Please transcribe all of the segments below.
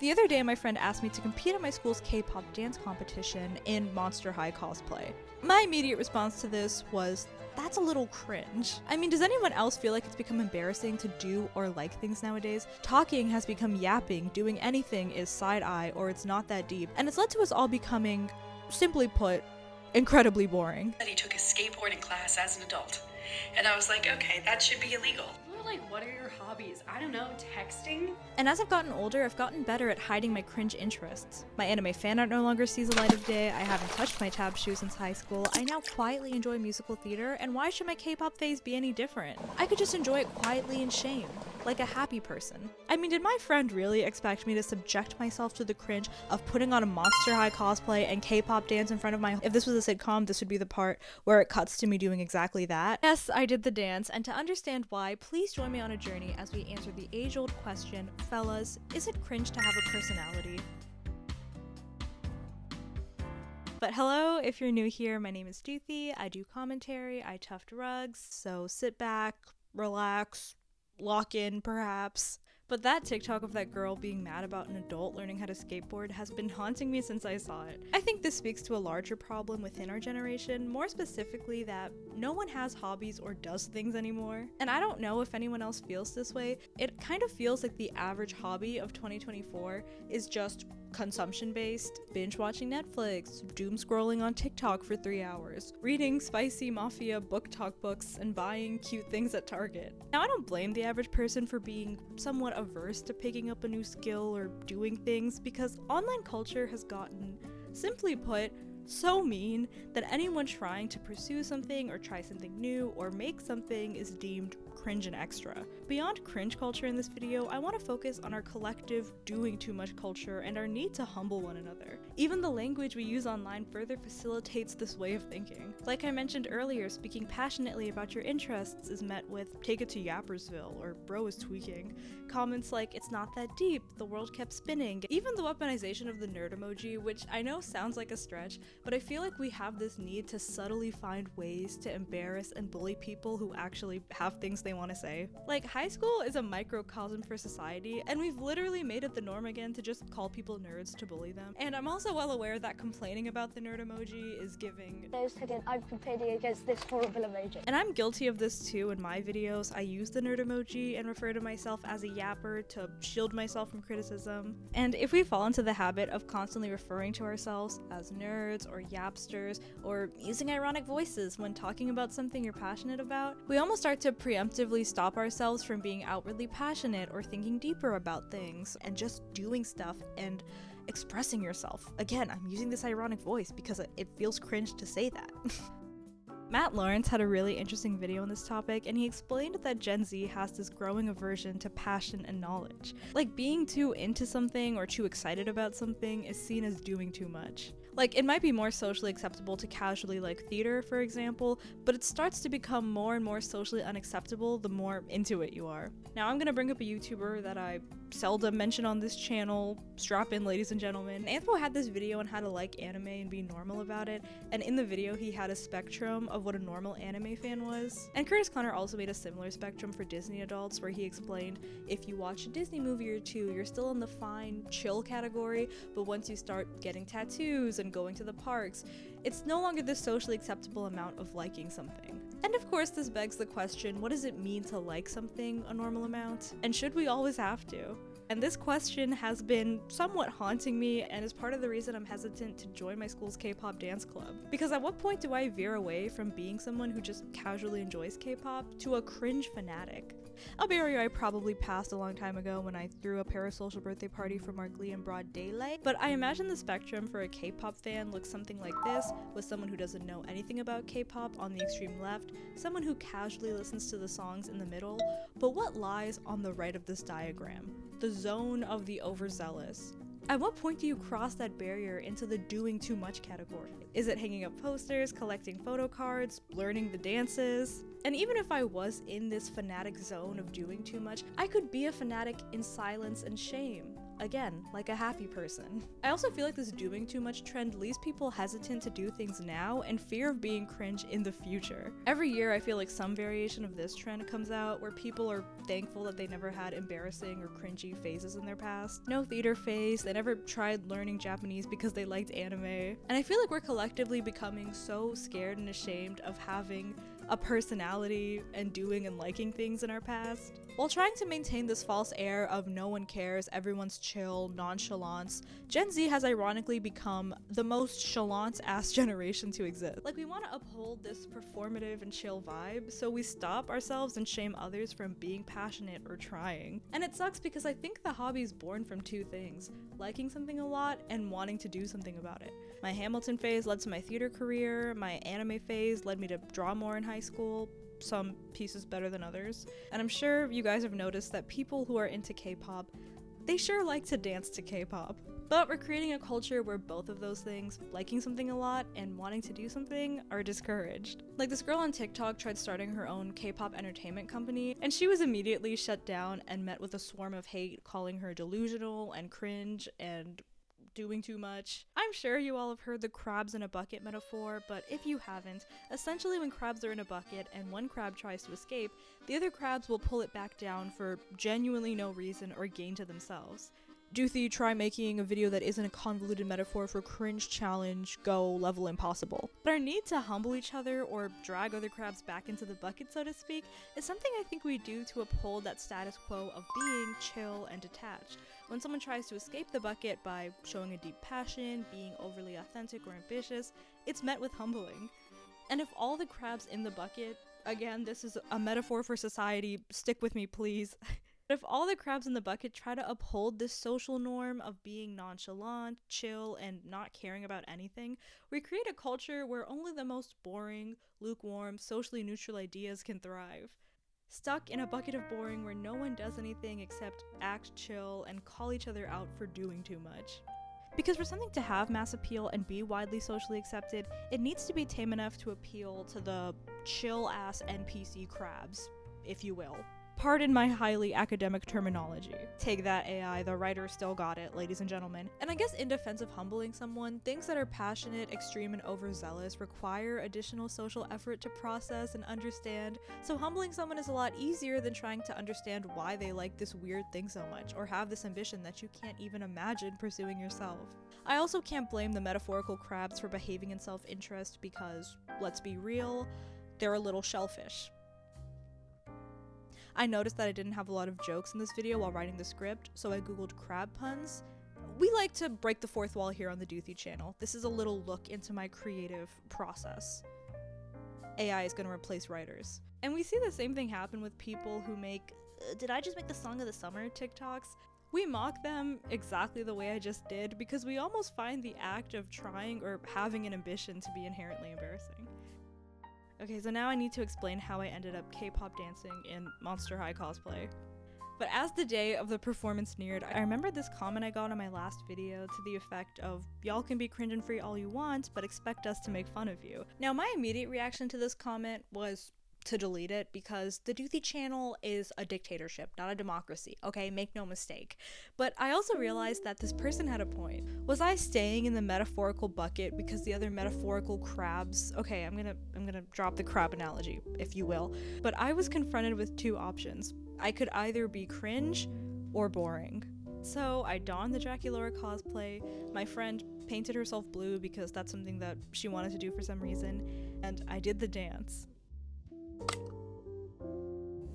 The other day, my friend asked me to compete at my school's K-pop dance competition in Monster High cosplay. My immediate response to this was, that's a little cringe. I mean, does anyone else feel like it's become embarrassing to do or like things nowadays? Talking has become yapping, doing anything is side-eye or it's not that deep, and it's led to us all becoming, simply put, incredibly boring. That he took a skateboarding class as an adult. And I was like, okay, that should be illegal. Like, what are your hobbies? I don't know, texting? And as I've gotten older, I've gotten better at hiding my cringe interests. My anime fan art no longer sees the light of day, I haven't touched my tab shoe since high school, I now quietly enjoy musical theater, and why should my K-pop phase be any different? I could just enjoy it quietly in shame, like a happy person. I mean, did my friend really expect me to subject myself to the cringe of putting on a Monster High cosplay and K-pop dance in front of my— if this was a sitcom, this would be the part where it cuts to me doing exactly that. Yes, I did the dance, and to understand why, please join me on a journey as we answer the age-old question, fellas, is it cringe to have a personality? But hello, if you're new here, my name is Doothy, I do commentary, I tuft rugs, so sit back, relax, lock in perhaps. But that TikTok of that girl being mad about an adult learning how to skateboard has been haunting me since I saw it. I think this speaks to a larger problem within our generation, more specifically that no one has hobbies or does things anymore. And I don't know if anyone else feels this way. It kind of feels like the average hobby of 2024 is just consumption-based, binge-watching Netflix, doom-scrolling on TikTok for 3 hours, reading spicy mafia book talk books, and buying cute things at Target. Now, I don't blame the average person for being somewhat averse to picking up a new skill or doing things, because online culture has gotten, simply put, so mean that anyone trying to pursue something or try something new or make something is deemed cringe and extra. Beyond cringe culture in this video, I want to focus on our collective doing too much culture and our need to humble one another. Even the language we use online further facilitates this way of thinking. Like I mentioned earlier, speaking passionately about your interests is met with "take it to Yappersville" or "bro is tweaking." Comments like "it's not that deep, the world kept spinning." Even the weaponization of the nerd emoji, which I know sounds like a stretch, but I feel like we have this need to subtly find ways to embarrass and bully people who actually have things they want to say. Like, high school is a microcosm for society, and we've literally made it the norm again to just call people nerds to bully them. And I'm also well aware that complaining about the nerd emoji is giving— I'm competing against this horrible emoji. And I'm guilty of this too. In my videos, I use the nerd emoji and refer to myself as a yapper to shield myself from criticism. And if we fall into the habit of constantly referring to ourselves as nerds or yapsters, or using ironic voices when talking about something you're passionate about, we almost start to preemptively stop ourselves from being outwardly passionate or thinking deeper about things and just doing stuff and expressing yourself. Again, I'm using this ironic voice because it feels cringe to say that. Matt Lawrence had a really interesting video on this topic, and he explained that Gen Z has this growing aversion to passion and knowledge. Like, being too into something or too excited about something is seen as doing too much. Like, it might be more socially acceptable to casually like theater, for example, but it starts to become more and more socially unacceptable the more into it you are. Now, I'm gonna bring up a YouTuber that I seldom mention on this channel. Strap in, ladies and gentlemen. Anthro had this video on how to like anime and be normal about it, and in the video he had a spectrum of what a normal anime fan was. And Curtis Connor also made a similar spectrum for Disney adults, where he explained if you watch a Disney movie or two, you're still in the fine, chill category, but once you start getting tattoos and going to the parks, it's no longer the socially acceptable amount of liking something. And of course, this begs the question, what does it mean to like something a normal amount? And should we always have to? And this question has been somewhat haunting me and is part of the reason I'm hesitant to join my school's K-pop dance club. Because at what point do I veer away from being someone who just casually enjoys K-pop to a cringe fanatic? A barrier I probably passed a long time ago when I threw a parasocial birthday party for Mark Lee in broad daylight, but I imagine the spectrum for a K-pop fan looks something like this, with someone who doesn't know anything about K-pop on the extreme left, someone who casually listens to the songs in the middle, but what lies on the right of this diagram? The zone of the overzealous. At what point do you cross that barrier into the doing too much category? Is it hanging up posters, collecting photo cards, learning the dances? And even if I was in this fanatic zone of doing too much, I could be a fanatic in silence and shame. again, like a happy person. I also feel like this doing too much trend leaves people hesitant to do things now and fear of being cringe in the future. Every year I feel like some variation of this trend comes out where people are thankful that they never had embarrassing or cringy phases in their past. No theater phase, they never tried learning Japanese because they liked anime. And I feel like we're collectively becoming so scared and ashamed of having a personality and doing and liking things in our past. While trying to maintain this false air of no one cares, everyone's chill, nonchalance, Gen Z has ironically become the most chalant-ass generation to exist. Like, we want to uphold this performative and chill vibe, so we stop ourselves and shame others from being passionate or trying. And it sucks because I think the hobby is born from two things: liking something a lot and wanting to do something about it. My Hamilton phase led to my theater career, my anime phase led me to draw more in high school, some pieces better than others. And I'm sure you guys have noticed that people who are into K-pop, they sure like to dance to K-pop. But we're creating a culture where both of those things, liking something a lot and wanting to do something, are discouraged. Like, this girl on TikTok tried starting her own K-pop entertainment company, and she was immediately shut down and met with a swarm of hate, calling her delusional and cringe and doing too much. I'm sure you all have heard the crabs in a bucket metaphor, but if you haven't, essentially when crabs are in a bucket and one crab tries to escape, the other crabs will pull it back down for genuinely no reason or gain to themselves. Doothy, try making a video that isn't a convoluted metaphor for cringe challenge, go level impossible. But our need to humble each other or drag other crabs back into the bucket, so to speak, is something I think we do to uphold that status quo of being chill and detached. When someone tries to escape the bucket by showing a deep passion, being overly authentic or ambitious, it's met with humbling. And if all the crabs in the bucket, again, this is a metaphor for society, stick with me please. If all the crabs in the bucket try to uphold this social norm of being nonchalant, chill, and not caring about anything, we create a culture where only the most boring, lukewarm, socially neutral ideas can thrive. Stuck in a bucket of boring where no one does anything except act chill and call each other out for doing too much. Because for something to have mass appeal and be widely socially accepted, it needs to be tame enough to appeal to the chill-ass NPC crabs, if you will. Pardon my highly academic terminology. Take that, AI, the writer still got it, ladies and gentlemen. And I guess in defense of humbling someone, things that are passionate, extreme, and overzealous require additional social effort to process and understand, so humbling someone is a lot easier than trying to understand why they like this weird thing so much, or have this ambition that you can't even imagine pursuing yourself. I also can't blame the metaphorical crabs for behaving in self-interest because, let's be real, they're a little shellfish. I noticed that I didn't have a lot of jokes in this video while writing the script, so I googled crab puns. We like to break the fourth wall here on the Doothy channel. This is a little look into my creative process. AI is gonna replace writers. And we see the same thing happen with people who make, did I just make the song of the summer TikToks? We mock them exactly the way I just did because we almost find the act of trying or having an ambition to be inherently embarrassing. Okay, so now I need to explain how I ended up K-pop dancing in Monster High cosplay. But as the day of the performance neared, I remember this comment I got on my last video to the effect of, y'all can be cringe and free all you want, but expect us to make fun of you. Now, my immediate reaction to this comment was to delete it because the Doothy channel is a dictatorship, not a democracy, okay? Make no mistake. But I also realized that this person had a point. Was I staying in the metaphorical bucket because the other metaphorical crabs, okay, I'm gonna drop the crab analogy, if you will, but I was confronted with two options. I could either be cringe or boring. So I donned the Draculaura cosplay, my friend painted herself blue because that's something that she wanted to do for some reason, and I did the dance.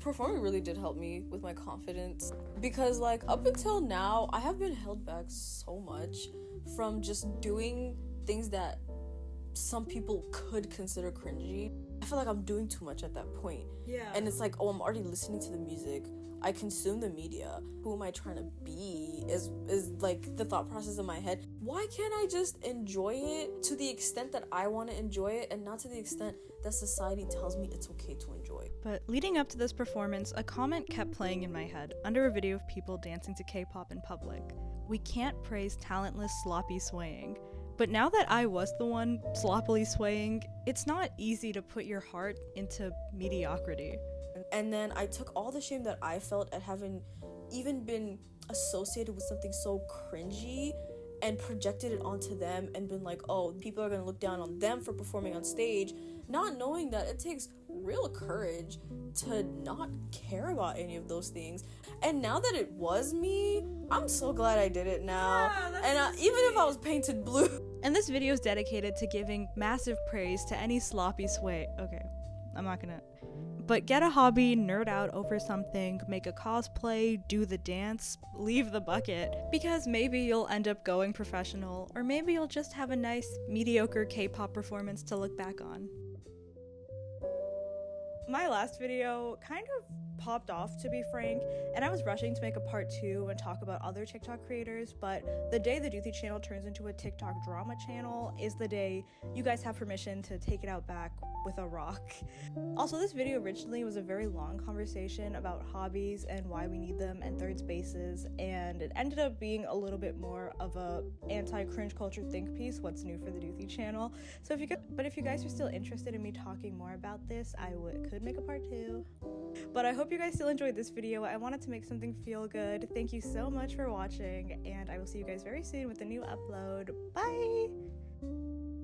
Performing really did help me with my confidence because, like, up until now I have been held back so much from just doing things that some people could consider cringy. I feel like I'm doing too much at that point. Yeah. And it's like, oh, I'm already listening to the music, I consume the media, who am I trying to be is like the thought process in my head. Why can't I just enjoy it to the extent that I want to enjoy it and not to the extent that society tells me it's okay to enjoy? But leading up to this performance, a comment kept playing in my head under a video of people dancing to K-pop in public. We can't praise talentless, sloppy swaying. But now that I was the one sloppily swaying, it's not easy to put your heart into mediocrity. And then I took all the shame that I felt at having even been associated with something so cringy and projected it onto them and been like, oh, people are gonna look down on them for performing on stage, not knowing that it takes real courage to not care about any of those things. And now that it was me, I'm so glad I did it now. Yeah, and even if I was painted blue. And this video is dedicated to giving massive praise to any sloppy sway. Okay, I'm not gonna. But get a hobby, nerd out over something, make a cosplay, do the dance, leave the bucket, because maybe you'll end up going professional, or maybe you'll just have a nice, mediocre K-pop performance to look back on. My last video kind of popped off, to be frank, and I was rushing to make a part 2 and talk about other TikTok creators, but the day the Doothy channel turns into a TikTok drama channel is the day you guys have permission to take it out back with a rock. Also, this video originally was a very long conversation about hobbies and why we need them and third spaces, and it ended up being a little bit more of a anti-cringe culture think piece, what's new for the Doothy channel. So if you guys are still interested in me talking more about this, I could make a part 2. But I hope you guys still enjoyed this video. I wanted to make something feel good. Thank you so much for watching, and I will see you guys very soon with a new upload. Bye!